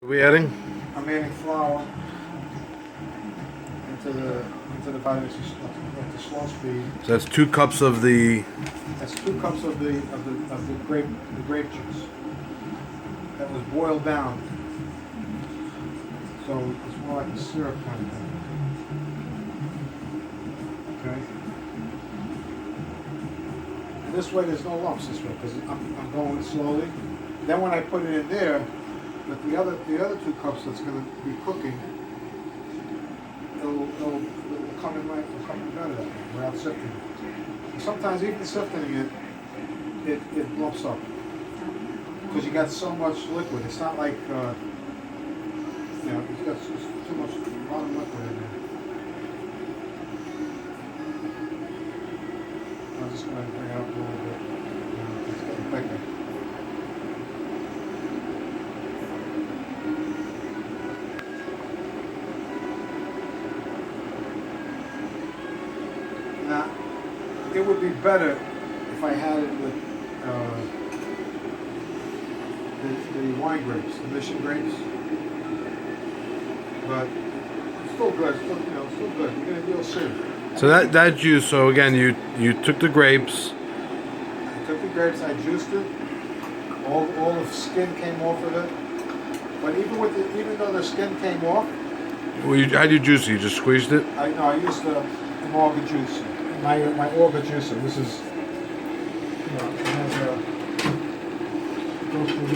What are we adding? I'm adding flour into the batter at the slow speed. So that's 2 cups of the. That's 2 cups of the grape juice that was boiled down. So it's more like a syrup kind of thing. Okay. And this way there's no lumps this way because I'm going slowly. Then when I put it in there, with the other 2 cups that's going to be cooking, it'll come in better that way without sifting it. And sometimes even sifting it lumps up because you got so much liquid. It's not like it's got too much a lot of liquid in there. I'm just going to bring it up a little bit. It's getting thicker. Now, it would be better if I had it with the wine grapes, the mission grapes. But it's still good. Still good. You'll see. So that juice. So again, you took the grapes. I took the grapes. I juiced it. All the skin came off of it. But even though the skin came off, How'd you juice it? You just squeezed it. I used an orga juicer. My orga juicer. This is it has goes through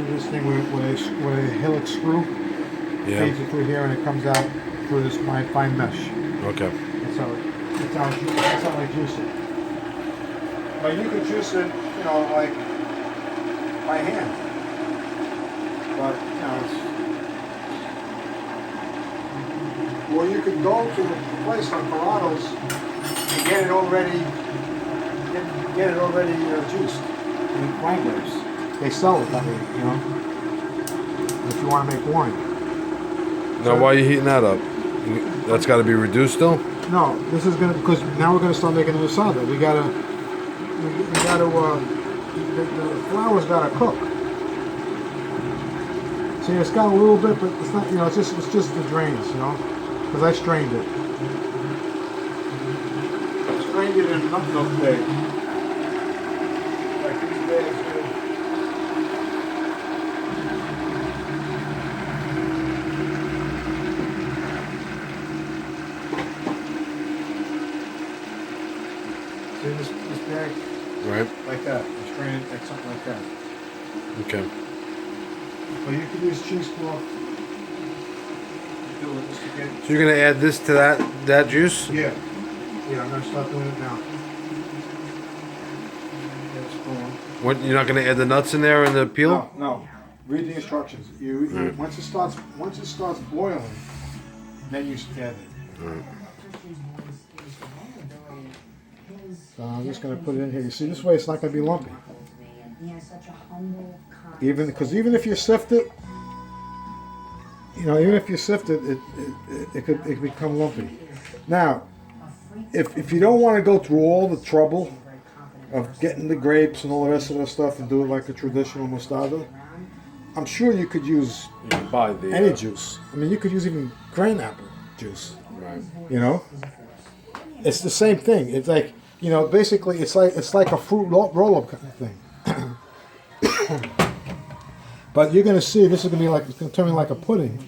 this thing with a helix screw. Yeah. Feeds it through here and it comes out through this fine mesh. Okay. That's how I juice it. But you could juice it, like by hand. But or you could go to a place like Corrado's and get it already juiced. In wine grapes. They sell it that way, if you want to make wine. Now, why are you heating that up? That's got to be reduced still? No, this is because now we're gonna start making the mustada. We gotta, the flour's gotta cook. See, it's got a little bit, but it's not, it's just the drains, because I strained it. I strained it in an up bag. Like these bags here. See this bag? Right. Like that. You strain it like something like that. Okay. But you could use cheesecloth. Do it just to get. So you're gonna add this to that juice? Yeah. Yeah, I'm gonna start doing it now. What? You're not gonna add the nuts in there and the peel? No. Read the instructions. Once it starts boiling, then you add it. Right. So I'm just gonna put it in here. You see, this way it's not gonna be lumpy. Even if you sift it, it could become lumpy. Now, if you don't want to go through all the trouble of getting the grapes and all the rest of that stuff and do it like a traditional mustada, I'm sure you could use any juice. I mean, you could use even green apple juice. Right. It's the same thing. It's like, basically it's like a fruit roll-up kind of thing. But you're gonna see this is gonna be like, it's gonna turn me like a pudding.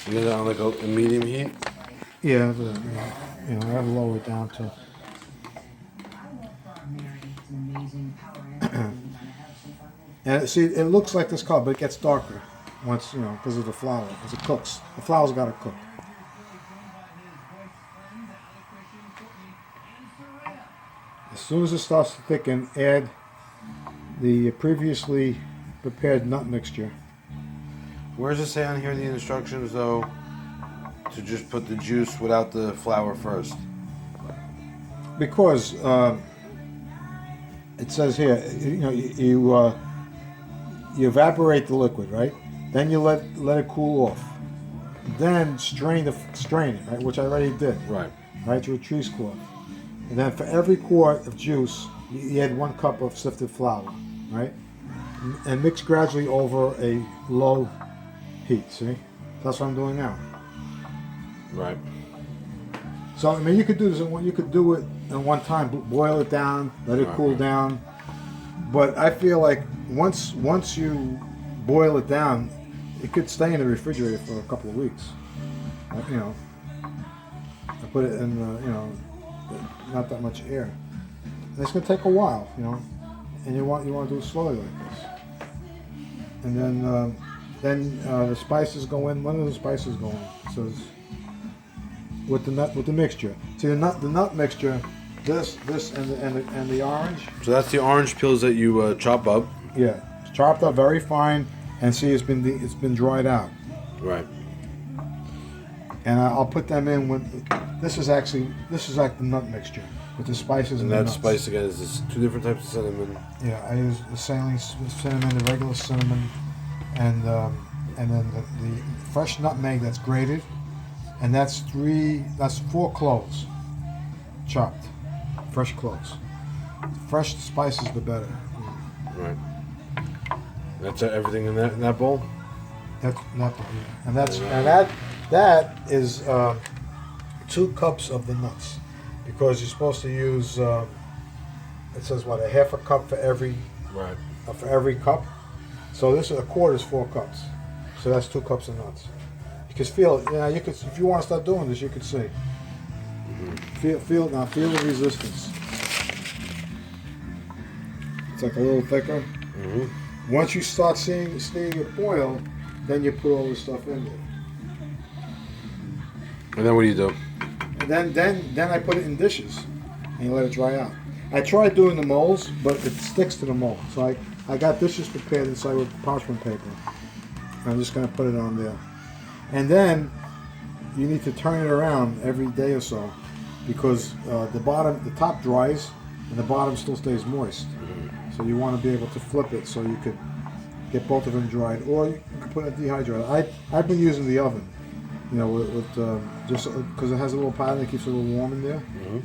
You get it on like a medium heat? Yeah, but, I have to lower it down to. And see, it looks like this color, but it gets darker once, because of the flour. As it cooks, the flour's got to cook. As soon as it starts to thicken, add the previously prepared nut mixture. Where does it say on here the instructions though to just put the juice without the flour first? Because it says here, you evaporate the liquid, right? Then you let it cool off. Then strain it, right? Which I already did. Right. Right, to a cheesecloth. And then for every quart of juice, you add 1 cup of sifted flour, right? And mix gradually over a low heat. See, that's what I'm doing now. Right. So I mean, you could do this. You could do it in one time. Boil it down, let it cool down. But I feel like once you boil it down, it could stay in the refrigerator for a couple of weeks. You know, I put it in not that much air. And it's gonna take a while, you know, and you want to do it slowly like this. And then the spices go in. One of the spices go in. It says with the mixture. See the nut mixture. This and the orange. So that's the orange peels that you chop up. Yeah, it's chopped up very fine, and see it's been dried out. Right. And I'll put them in with. This is like the nut mixture with the spices and the nuts. Spice again is this 2 different types of cinnamon. Yeah, I use the cinnamon, the regular cinnamon, and then the fresh nutmeg that's grated, and that's 4 cloves, chopped, fresh cloves. Fresh spices, the better. Right. That's everything in that bowl. That's not, and that is 2 cups of the nuts, because you're supposed to use. It says what, a half a cup for every. Right. For every cup. So this is a quart is 4 cups. So that's 2 cups of nuts. You can feel it. Yeah, you could. If you want to start doing this, you could see. Feel the resistance. It's like a little thicker. Mm-hmm. Once you start seeing it boil, then you put all this stuff in there. And then what do you do? And then I put it in dishes and you let it dry out. I tried doing the molds, but it sticks to the mold. So I got dishes prepared inside with parchment paper. I'm just going to put it on there. And then you need to turn it around every day or so, because the top dries and the bottom still stays moist. So you want to be able to flip it so you could get both of them dried, or you can put it dehydrated. I've been using the oven, you know, with just because it has a little pattern that keeps it a little warm in there. Mm-hmm.